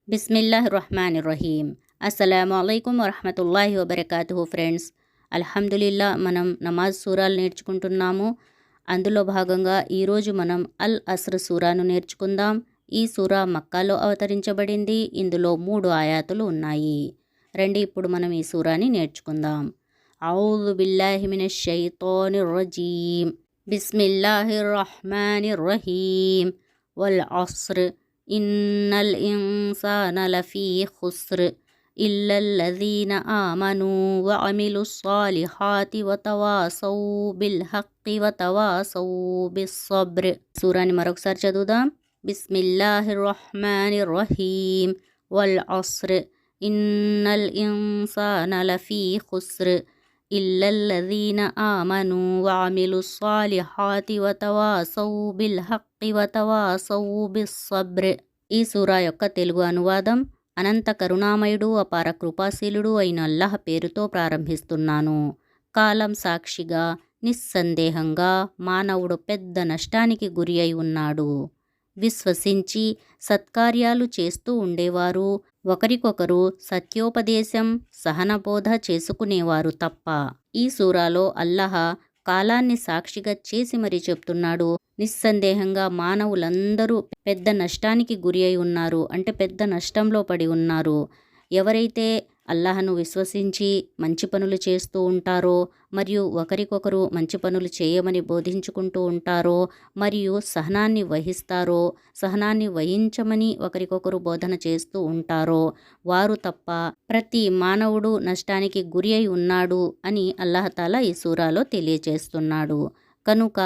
బిస్మిల్లాహిర్రహ్మానిర్రహీం. అస్సలాము అలైకుం వరహమతుల్లాహి వబర్కాతుహు. ఫ్రెండ్స్, అల్హమ్దులిల్లా మనం నమాజ్ సూరాలు నేర్చుకుంటున్నాము. అందులో భాగంగా ఈరోజు మనం అల్ అస్ర్ సూరాను నేర్చుకుందాం. ఈ సూరా మక్కాలో అవతరించబడింది. ఇందులో 3 ఆయాతులు ఉన్నాయి. రండి ఇప్పుడు మనం ఈ సూరాని నేర్చుకుందాం. ఔజు బిల్లాహి మినష్ షైతానిర్ రజీం. బిస్మిల్లాహిర్ రహ్మానిర్ రహీం. వల్ అస్ర్ ఇన్నల్ ఇన్సాన లఫీ ఖుస్ర్ ఇల్లల్లదీన ఆమనూ వఅమిలుస్ సాలిహాతి వతవాసౌ బిల్ హక్కి వతవాసౌ బిస్సబ్ర్. సూరాని మరొకసారి చదువుదాం. బిస్మిల్లాహిర్ రహ్మానిర్ రహీం. వల్ అస్ర్ ఇన్నల్ ఇన్సాన లఫీ ఖుస్ర్ ఇల్లల్లదీన ఆమనూ వఅమిలుస్ సాలిహాతి వతవాసౌ బిల్ హక్కి వతవాసౌ బిస్సబ్ర్. ఈ సూరా యొక్క తెలుగు అనువాదం: అనంత కరుణామయుడు అపార కృపాశీలుడు అయిన అల్లాహ్ పేరుతో ప్రారంభిస్తున్నాను. కాలం సాక్షిగా నిస్సందేహంగా మానవుడు పెద్ద నష్టానికి గురి అయి ఉన్నాడు. విశ్వసించి సత్కార్యాలు చేస్తూ ఉండేవారు, ఒకరికొకరు సత్యోపదేశం సహనబోధ చేసుకునేవారు తప్ప. ఈ సూరాలో అల్లాహ్ కాలాన్ని సాక్షిగా చేసి మరీ చెప్తున్నాడు, నిస్సందేహంగా మానవులందరూ పెద్ద నష్టానికి గురి అయి ఉన్నారు, అంటే పెద్ద నష్టంలో పడి ఉన్నారు. ఎవరైతే అల్లాహను విశ్వసించి మంచి పనులు చేస్తూ ఉంటారో, మరియు ఒకరికొకరు మంచి పనులు చేయమని బోధించుకుంటూ ఉంటారో, మరియు సహనాన్ని వహిస్తారో, సహనాన్ని వహించమని ఒకరికొకరు బోధన చేస్తూ ఉంటారో, వారు తప్ప ప్రతి మానవుడు నష్టానికి గురి అయి ఉన్నాడు అని అల్లాహతాలా ఈ సూరాలో తెలియచేస్తున్నాడు. కనుక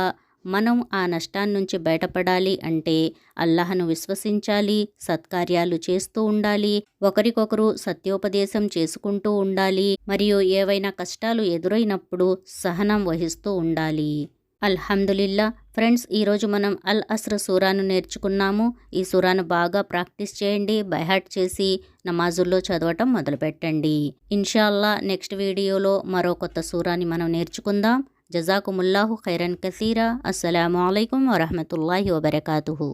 మనం ఆ నష్టాన్నించి బయటపడాలి అంటే అల్లాహను విశ్వసించాలి, సత్కార్యాలు చేస్తూ ఉండాలి, ఒకరికొకరు సత్యోపదేశం చేసుకుంటూ ఉండాలి, మరియు ఏవైనా కష్టాలు ఎదురైనప్పుడు సహనం వహిస్తూ ఉండాలి. అల్హమ్దులిల్లా. ఫ్రెండ్స్, ఈరోజు మనం అల్ అస్ర్ సూరాను నేర్చుకున్నాము. ఈ సూరాను బాగా ప్రాక్టీస్ చేయండి, బైహార్ట్ చేసి నమాజుల్లో చదవటం మొదలుపెట్టండి. ఇన్షాల్లా నెక్స్ట్ వీడియోలో మరో కొత్త సూరాని మనం నేర్చుకుందాం. జజాకుముల్లాహు ఖైరన్ కసీరా. అస్సలాము అలైకుం వరహమతుల్లాహి వబర్కాతుహు.